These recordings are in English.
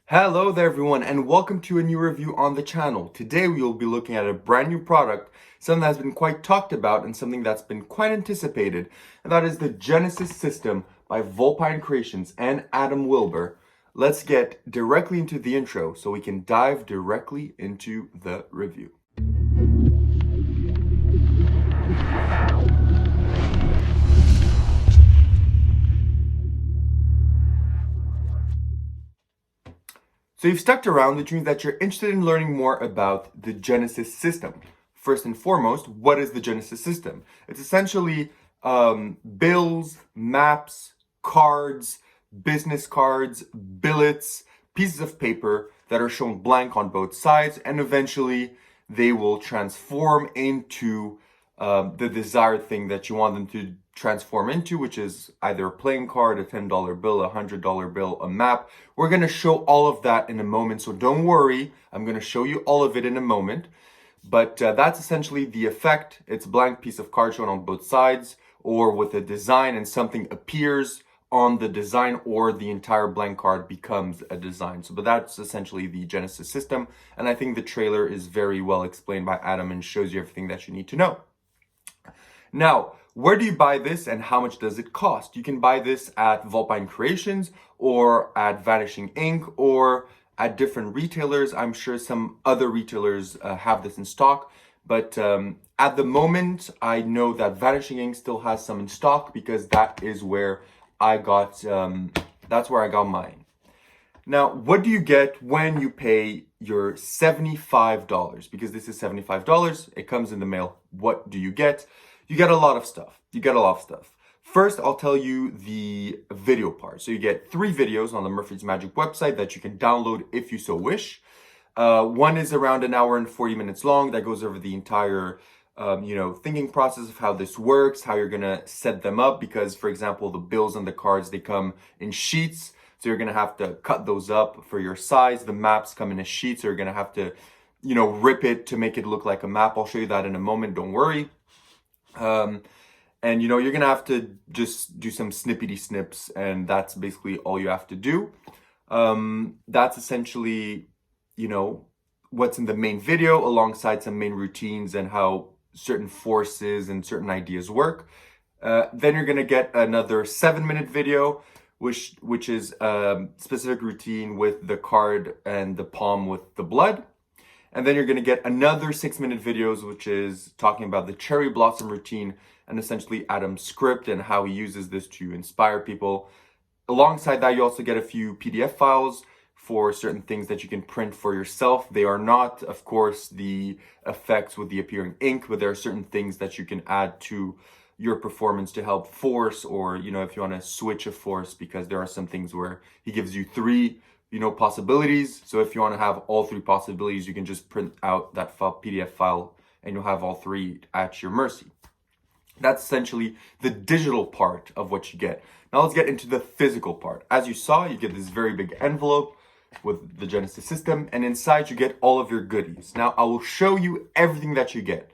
Hello there everyone and welcome to a new review on the channel. Today we will be looking at a brand new product, something that's been quite talked about and something that's been quite anticipated, and that is the Genesis system by Vulpine Creations and Adam Wilber. Let's get directly into the intro so we can dive directly into the review. So you've stuck around, which means that you're interested in learning more about the Genesis system. First and foremost, what is the Genesis system? It's essentially bills, maps, cards, business cards, billets, pieces of paper that are shown blank on both sides, and eventually they will transform into the desired thing that you want them to transform into, which is either a playing card, a $10 bill, a $100 bill, a map. We're going to show all of that in a moment, so don't worry. I'm going to show you all of it in a moment. But that's essentially the effect. It's a blank piece of card shown on both sides, or with a design and something appears on the design, or the entire blank card becomes a design. But that's essentially the Genesis system. And I think the trailer is very well explained by Adam and shows you everything that you need to know. Now, where do you buy this and how much does it cost? You can buy this at Vulpine Creations or at Vanishing Ink or at different retailers. I'm sure some other retailers have this in stock, but at the moment, I know that Vanishing Ink still has some in stock because that is where I got, that's where I got mine. Now, what do you get when you pay your $75? Because this is $75, it comes in the mail. What do you get? You get a lot of stuff. First, I'll tell you the video part. So you get 3 videos on the Murphy's Magic website that you can download if you so wish. One is around an hour and 40 minutes long that goes over the entire thinking process of how this works, how you're gonna set them up, because for example, the bills and the cards, they come in sheets. So you're gonna have to cut those up for your size. The maps come in a sheet, so you're gonna have to, rip it to make it look like a map. I'll show you that in a moment, don't worry. And you're gonna have to just do some snippety snips, and that's basically all you have to do. That's essentially, what's in the main video alongside some main routines and how certain forces and certain ideas work. Then you're gonna get another 7-minute video, which is a specific routine with the card and the palm with the blood. And then you're going to get another 6-minute videos, which is talking about the cherry blossom routine and essentially Adam's script and how he uses this to inspire people. Alongside that, you also get a few PDF files for certain things that you can print for yourself. They are not, of course, the effects with the appearing ink, but there are certain things that you can add to your performance to help force, or, if you want to switch a force, because there are some things where he gives you 3 possibilities. So if you want to have all 3 possibilities, you can just print out that PDF file and you'll have all 3 at your mercy. That's essentially the digital part of what you get. Now let's get into the physical part. As you saw, you get this very big envelope with the Genesis system, and inside you get all of your goodies. Now I will show you everything that you get.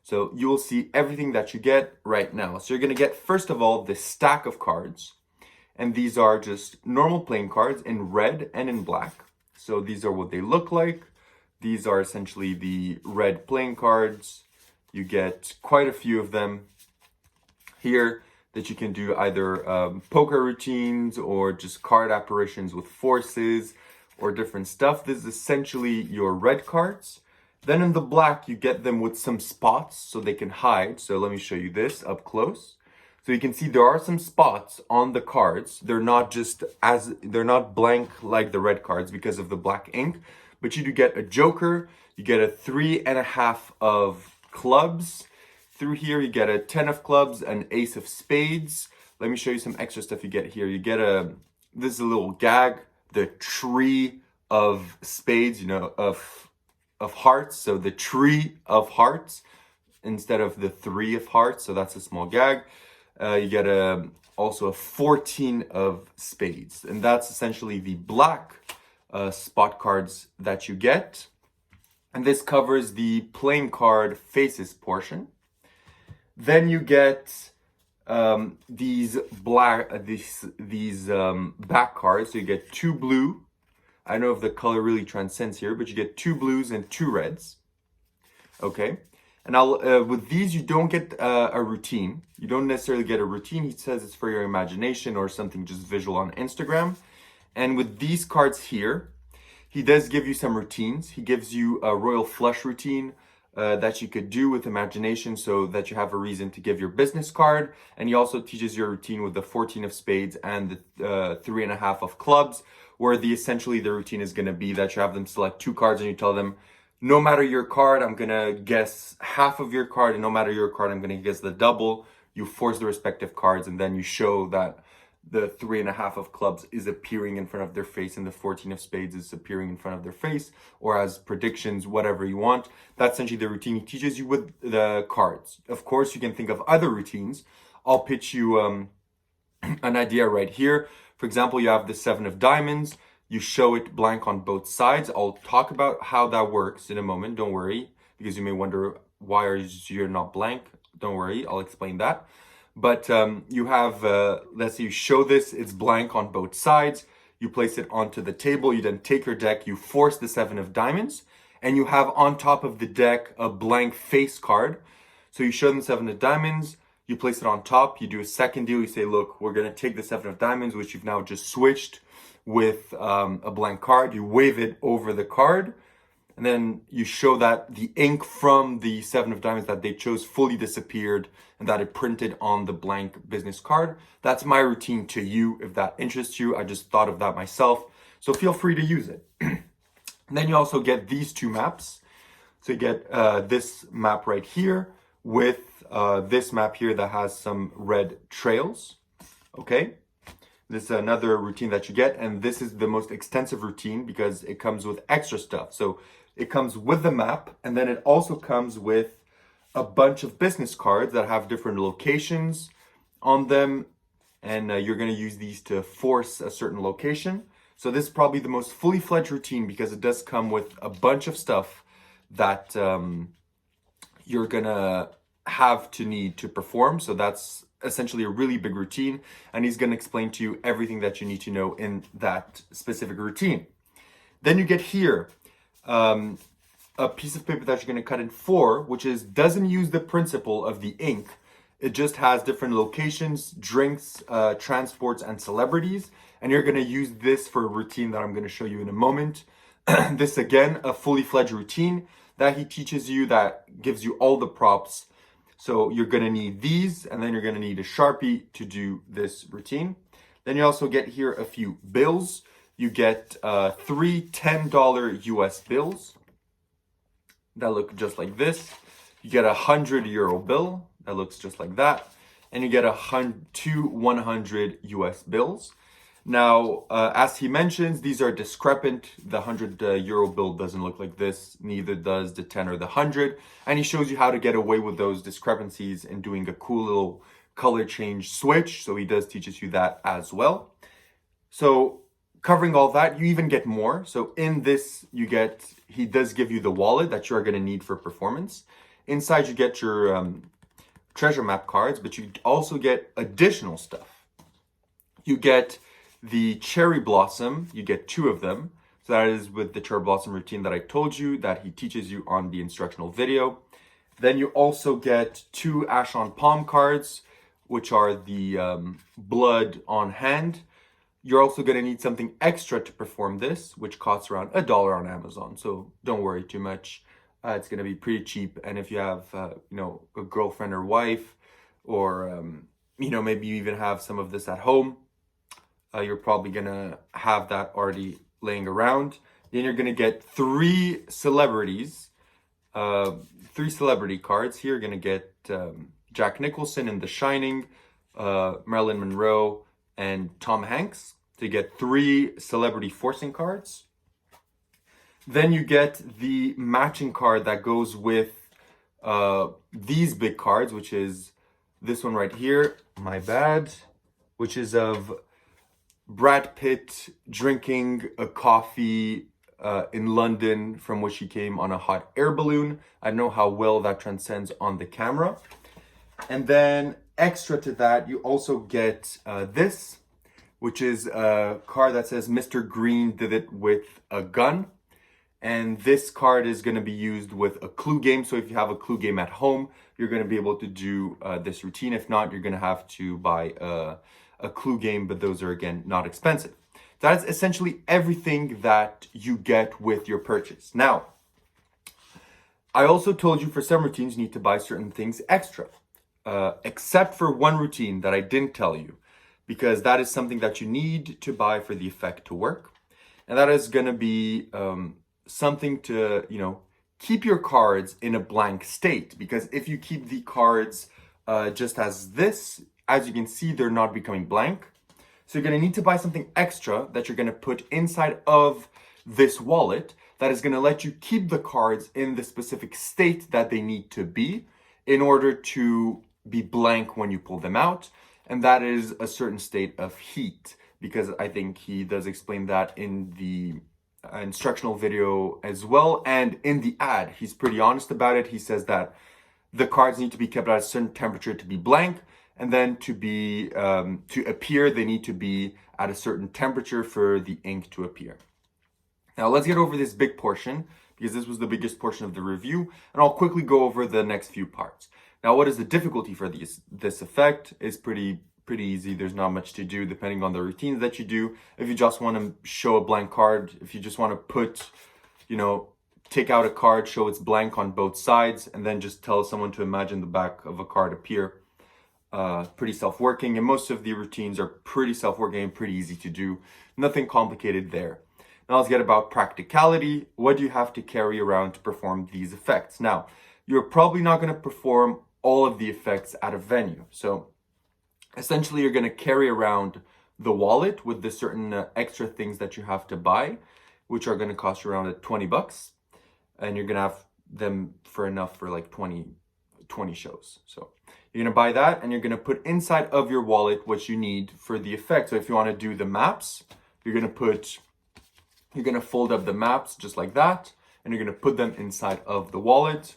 So you will see everything that you get right now. So you're going to get, first of all, this stack of cards. And these are just normal playing cards in red and in black. So these are what they look like. These are essentially the red playing cards. You get quite a few of them here that you can do either poker routines or just card apparitions with forces or different stuff. This is essentially your red cards. Then in the black, you get them with some spots so they can hide. So let me show you this up close. So you can see there are some spots on the cards. They're not blank like the red cards because of the black ink, but you do get a joker. You get a 3.5 of clubs. Through here, you get a 10 of clubs, an ace of spades. Let me show you some extra stuff you get here. You get this is a little gag, the tree of spades, of hearts. So the tree of hearts instead of the 3 of hearts. So that's a small gag. You get also a 14 of spades, and that's essentially the black spot cards that you get. And this covers the playing card faces portion. Then you get these back cards. So you get 2 blue, I don't know if the color really transcends here, but you get 2 blues and 2 reds. Okay. And with these, you don't get a routine. You don't necessarily get a routine. He says it's for your imagination or something just visual on Instagram. And with these cards here, he does give you some routines. He gives you a royal flush routine that you could do with imagination so that you have a reason to give your business card. And he also teaches your routine with the 14 of spades and the 3.5 of clubs, where essentially the routine is going to be that you have them select 2 cards and you tell them, no matter your card, I'm going to guess half of your card, and no matter your card, I'm going to guess the double. You force the respective cards, and then you show that the 3.5 of clubs is appearing in front of their face and the 14 of spades is appearing in front of their face, or as predictions, whatever you want. That's essentially the routine he teaches you with the cards. Of course, you can think of other routines. I'll pitch you an idea right here. For example, you have the 7 of diamonds. You show it blank on both sides. I'll talk about how that works in a moment. Don't worry, because you may wonder why you're not blank. Don't worry, I'll explain that. But you have, let's say you show this, it's blank on both sides. You place it onto the table. You then take your deck, you force the 7 of diamonds, and you have on top of the deck a blank face card. So you show them the 7 of diamonds, you place it on top, you do a second deal, you say, look, we're gonna take the 7 of diamonds, which you've now just switched with a blank card. You wave it over the card, and then you show that the ink from the 7 of diamonds that they chose fully disappeared and that it printed on the blank business card. That's my routine to you. If that interests you, I just thought of that myself. So feel free to use it. And then you also get these 2 maps. So you get this map right here with this map here that has some red trails. Okay. This is another routine that you get, and this is the most extensive routine because it comes with extra stuff. So it comes with the map, and then it also comes with a bunch of business cards that have different locations on them, and you're going to use these to force a certain location. So this is probably the most fully fledged routine because it does come with a bunch of stuff that you're going to have to need to perform. So that's essentially a really big routine, and he's going to explain to you everything that you need to know in that specific routine. Then you get here a piece of paper that you're going to cut in 4, which doesn't use the principle of the ink. It just has different locations, drinks, transports, and celebrities, and you're going to use this for a routine that I'm going to show you in a moment. This again, a fully fledged routine that he teaches you that gives you all the props. So you're going to need these, and then you're going to need a Sharpie to do this routine. Then you also get here a few bills. You get 3 $10 US bills that look just like this. You get a €100 bill that looks just like that. And you get 2 100 US bills. Now, as he mentions, these are discrepant. The €100 bill doesn't look like this, neither does the 10 or the 100. And he shows you how to get away with those discrepancies and doing a cool little color change switch. So he does teaches you that as well. So covering all that, you even get more. So in this, he does give you the wallet that you're going to need for performance. Inside, you get your treasure map cards, but you also get additional stuff. You get the cherry blossom, you get 2 of them. So that is with the cherry blossom routine that I told you that he teaches you on the instructional video. Then you also get 2 ash on palm cards, which are the blood on hand. You're also going to need something extra to perform this, which costs around $1 on Amazon. So don't worry too much. It's going to be pretty cheap. And if you have, a girlfriend or wife, or, maybe you even have some of this at home, you're probably going to have that already laying around. Then you're going to get 3 celebrities, 3 celebrity cards. Here you're going to get Jack Nicholson in The Shining, Marilyn Monroe, and Tom Hanks. So you get 3 celebrity forcing cards. Then you get the matching card that goes with these big cards, which is this one right here, my bad, which is of Brad Pitt drinking a coffee in London from which he came on a hot air balloon. I don't know how well that transcends on the camera. And then extra to that, you also get this. which is a card that says Mr. Green did it with a gun. And this card is going to be used with a clue game. So if you have a clue game at home, you're going to be able to do this routine. If not, you're going to have to buy a clue game, but those are, again, not expensive. That is essentially everything that you get with your purchase. Now, I also told you for some routines, you need to buy certain things extra, except for one routine that I didn't tell you, because that is something that you need to buy for the effect to work. And that is going to be something to, keep your cards in a blank state. Because if you keep the cards just as this, as you can see, they're not becoming blank. So you're going to need to buy something extra that you're going to put inside of this wallet that is going to let you keep the cards in the specific state that they need to be in order to be blank when you pull them out. And that is a certain state of heat, because I think he does explain that in the instructional video as well. And in the ad, he's pretty honest about it. He says that the cards need to be kept at a certain temperature to be blank. And then to appear, they need to be at a certain temperature for the ink to appear. Now let's get over this big portion, because this was the biggest portion of the review, and I'll quickly go over the next few parts. Now, what is the difficulty for this effect? Is pretty easy. There's not much to do depending on the routines that you do. If you just want to show a blank card, if you just want to put, take out a card, show it's blank on both sides, and then just tell someone to imagine the back of a card appear. Pretty self-working, and most of the routines are pretty self-working and pretty easy to do. Nothing complicated there. Now let's get about practicality. What do you have to carry around to perform these effects? Now, you're probably not going to perform all of the effects at a venue. So essentially, you're going to carry around the wallet with the certain extra things that you have to buy, which are going to cost you around $20. And you're going to have them for enough for like 20 shows. So you're going to buy that, and you're going to put inside of your wallet what you need for the effect. So if you want to do the maps, you're going to fold up the maps just like that, and you're going to put them inside of the wallet.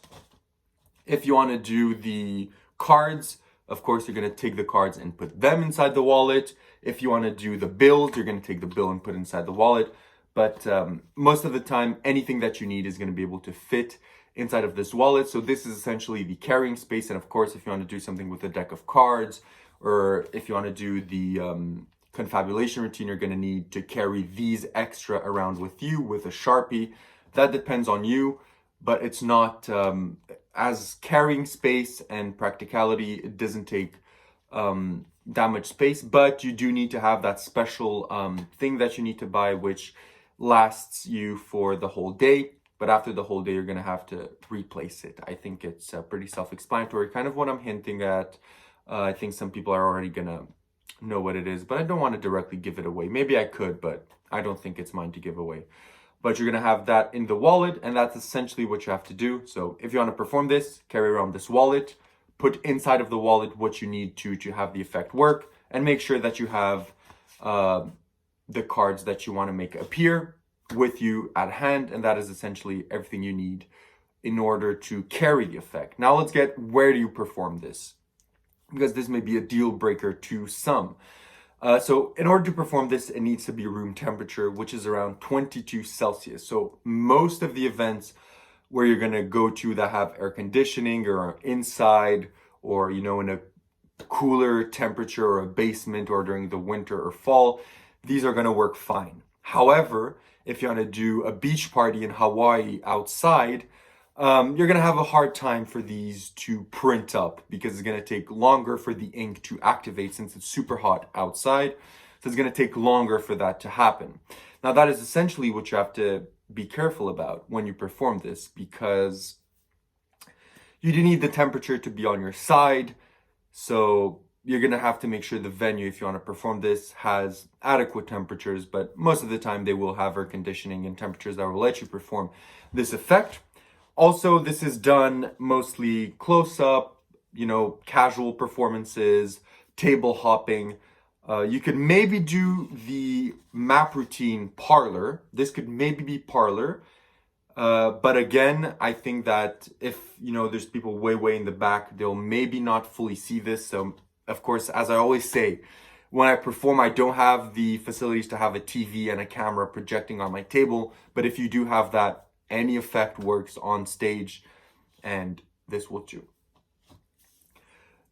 If you want to do the cards, of course, you're going to take the cards and put them inside the wallet. If you want to do the bills, you're going to take the bill and put inside the wallet. But most of the time, anything that you need is going to be able to fit inside of this wallet. So this is essentially the carrying space. And of course, if you want to do something with a deck of cards, or if you want to do the confabulation routine, you're going to need to carry these extra around with you with a Sharpie. That depends on you, but it's not as carrying space and practicality. It doesn't take that much space, but you do need to have that special thing that you need to buy, which lasts you for the whole day. But after the whole day, you're going to have to replace it. I think it's pretty self-explanatory, kind of what I'm hinting at. I think some people are already going to know what it is, but I don't want to directly give it away. Maybe I could, but I don't think it's mine to give away. But you're going to have that in the wallet, and that's essentially what you have to do. So if you want to perform this, carry around this wallet, put inside of the wallet what you need to have the effect work, and make sure that you have the cards that you want to make appear with you at hand, and that is essentially everything you need in order to carry the effect. Now let's get, where do you perform this? Because this may be a deal breaker to some. So in order to perform this, it needs to be room temperature, which is around 22 Celsius. So most of the events where you're going to go to that have air conditioning or are inside, or, in a cooler temperature or a basement, or during the winter or fall, these are going to work fine. However, if you want to do a beach party in Hawaii outside, you're going to have a hard time for these to print up, because it's going to take longer for the ink to activate since it's super hot outside. So it's going to take longer for that to happen. Now, that is essentially what you have to be careful about when you perform this, because you do need the temperature to be on your side. So you're going to have to make sure the venue, if you want to perform this, has adequate temperatures, but most of the time they will have air conditioning and temperatures that will let you perform this effect. Also, this is done mostly close up, casual performances, table hopping. You could maybe do the map routine parlor. This could maybe be parlor. But again, I think that if, there's people way in the back, they'll maybe not fully see this. So, of course, as I always say, When I perform, I don't have the facilities to have a TV and a camera projecting on my table, but if you do have that, any effect works on stage, and this will do.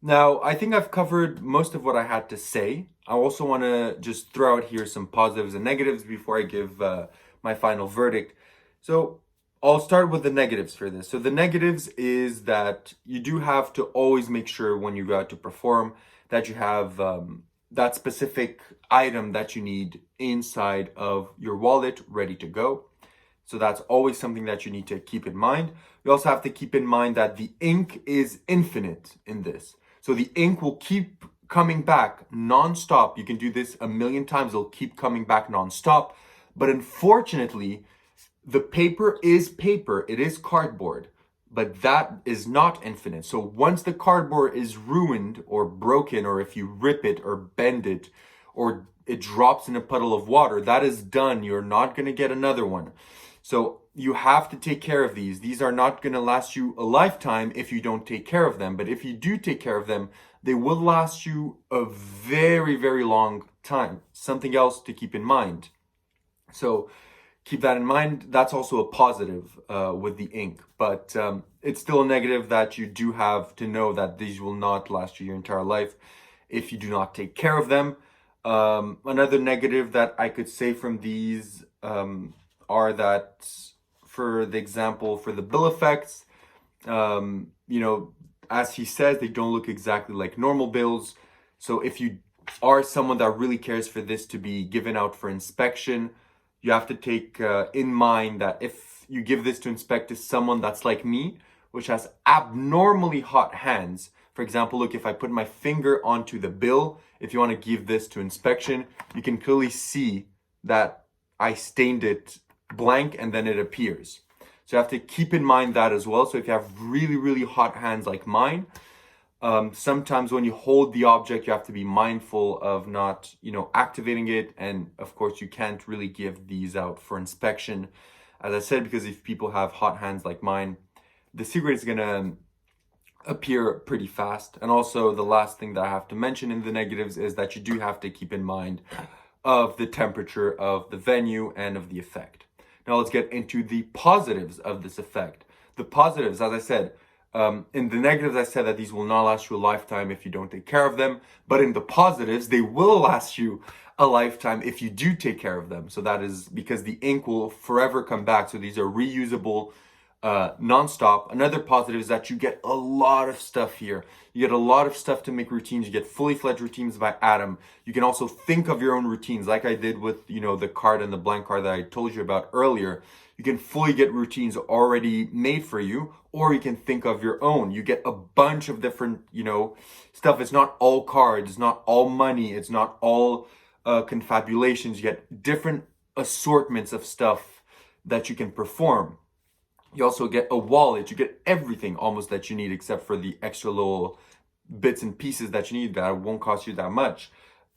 Now, I think I've covered most of what I had to say. I also want to just throw out here some positives and negatives before I give my final verdict. So I'll start with the negatives for this. So the negatives is that you do have to always make sure when you go out to perform that you have that specific item that you need inside of your wallet ready to go. So that's always something that you need to keep in mind. You also have to keep in mind that the ink is infinite in this. So the ink will keep coming back non-stop. You can do this a million times. It'll keep coming back non-stop. But unfortunately, the paper is paper. It is cardboard. But that is not infinite. So once the cardboard is ruined or broken, or if you rip it or bend it, or it drops in a puddle of water, that is done. You're not going to get another one. So you have to take care of these. These are not going to last you a lifetime if you don't take care of them. But if you do take care of them, they will last you a very, very long time. Something else to keep in mind. So keep that in mind. That's also a positive with the ink. But it's still a negative that you do have to know that these will not last you your entire life if you do not take care of them. Another negative that I could say from these are that, for the example, for the bill effects, as he says, they don't look exactly like normal bills. So if you are someone that really cares for this to be given out for inspection, you have to take in mind that if you give this to inspect to someone that's like me, which has abnormally hot hands, for example, look, if I put my finger onto the bill, if you want to give this to inspection, you can clearly see that I stained it blank and then it appears. So you have to keep in mind that as well. So if you have really, really hot hands like mine, sometimes when you hold the object, you have to be mindful of not, activating it. And of course, you can't really give these out for inspection, as I said, because if people have hot hands like mine, the secret is going to appear pretty fast. And also the last thing that I have to mention in the negatives is that you do have to keep in mind of the temperature of the venue and of the effect. Now let's get into the positives of this effect. The positives, as I said, in the negatives, I said that these will not last you a lifetime if you don't take care of them. But in the positives, they will last you a lifetime if you do take care of them. So that is because the ink will forever come back. So these are reusable, non-stop. Another positive is that you get a lot of stuff here. You get a lot of stuff to make routines. You get fully fledged routines by Adam. You can also think of your own routines like I did with, the card and the blank card that I told you about earlier. You can fully get routines already made for you, or you can think of your own. You get a bunch of different, stuff. It's not all cards. It's not all money. It's not all confabulations. You get different assortments of stuff that you can perform. You also get a wallet. You get everything almost that you need, except for the extra little bits and pieces that you need that won't cost you that much.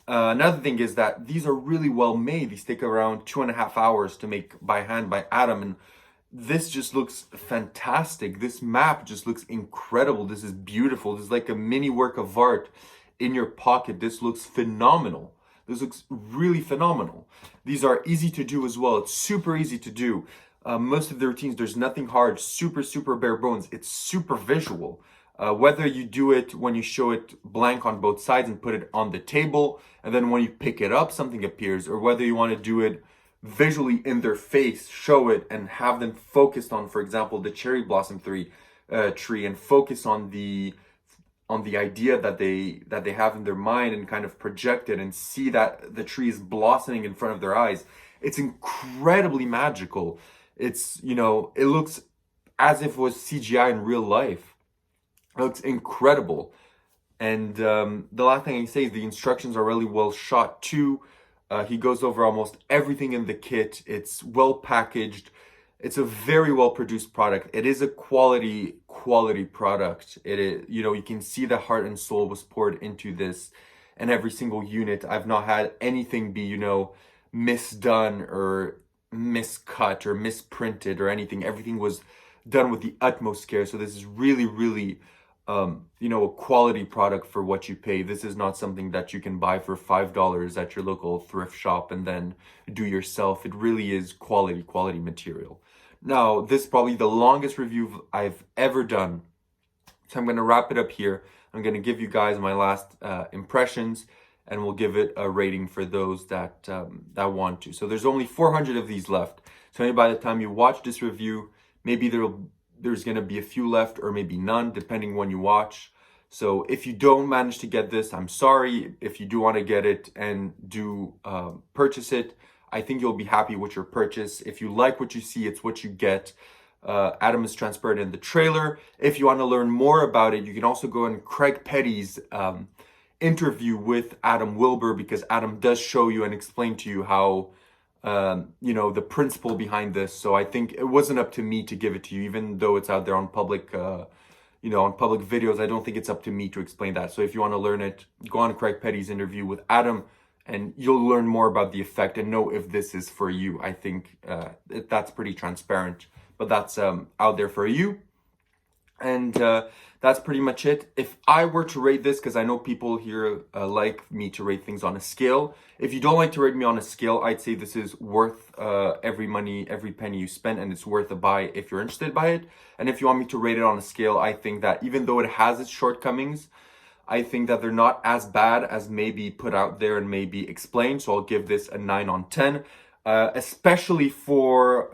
Another thing is that these are really well made. These take around 2.5 hours to make by hand by Adam. And this just looks fantastic. This map just looks incredible. This is beautiful. This is like a mini work of art in your pocket. This looks phenomenal. This looks really phenomenal. These are easy to do as well. It's super easy to do. Most of the routines, there's nothing hard, super, super bare bones. It's super visual. Whether you do it when you show it blank on both sides and put it on the table, and then when you pick it up, something appears, or whether you want to do it visually in their face, show it and have them focused on, for example, the cherry blossom tree, and focus on the idea that they have in their mind and kind of project it and see that the tree is blossoming in front of their eyes. It's incredibly magical. It's, it looks as if it was CGI in real life. It looks incredible. And the last thing I can say is the instructions are really well shot too. He goes over almost everything in the kit. It's well packaged. It's a very well produced product. It is a quality product. It is, you can see the heart and soul was poured into this and every single unit. I've not had anything be, misdone or miscut or misprinted or anything. Everything was done with the utmost care. So this is really, really a quality product for what you pay. This is not something that you can buy for $5 at your local thrift shop and then do yourself. It really is quality material. Now, this is probably the longest review I've ever done. So I'm going to wrap it up here. I'm going to give you guys my last impressions, and we'll give it a rating for those that want to. So there's only 400 of these left. So maybe by the time you watch this review, maybe there's going to be a few left or maybe none, depending when you watch. So if you don't manage to get this, I'm sorry. If you do want to get it and do purchase it, I think you'll be happy with your purchase. If you like what you see, it's what you get. Adam is transparent in the trailer. If you want to learn more about it, you can also go on Craig Petty's interview with Adam Wilber, because Adam does show you and explain to you how, the principle behind this. So I think it wasn't up to me to give it to you, even though it's out there on public, on public videos. I don't think it's up to me to explain that. So if you want to learn it, go on Craig Petty's interview with Adam, and you'll learn more about the effect and know if this is for you. I think that's pretty transparent, but that's out there for you. And that's pretty much it. If I were to rate this, because I know people here like me to rate things on a scale. If you don't like to rate me on a scale, I'd say this is worth every penny you spend, and it's worth a buy if you're interested by it. And if you want me to rate it on a scale, I think that even though it has its shortcomings, I think that they're not as bad as maybe put out there and maybe explained. So I'll give this a 9 on 10, especially for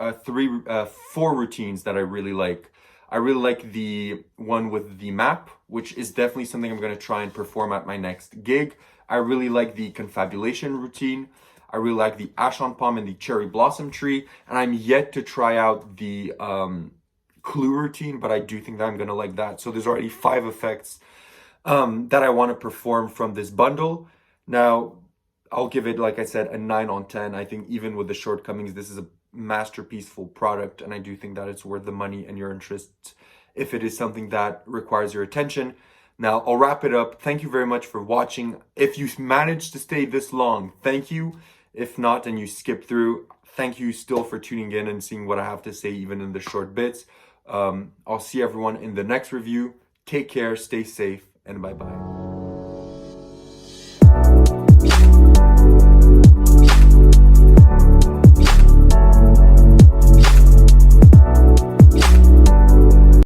4 routines that I really like. I really like the one with the map, which is definitely something I'm going to try and perform at my next gig. I really like the confabulation routine. I really like the Ashan Palm and the Cherry Blossom Tree. And I'm yet to try out the clue routine, but I do think that I'm going to like that. So there's already 5 effects that I want to perform from this bundle. Now, I'll give it, like I said, a 9 on 10. I think even with the shortcomings, this is a masterpieceful product, and I do think that it's worth the money and your interest if it is something that requires your attention. Now, I'll wrap it up. Thank you very much for watching. If you managed to stay this long, thank you. If not, and you skip through, thank you still for tuning in and seeing what I have to say, even in the short bits. I'll see everyone in the next review. Take care, stay safe, and bye-bye.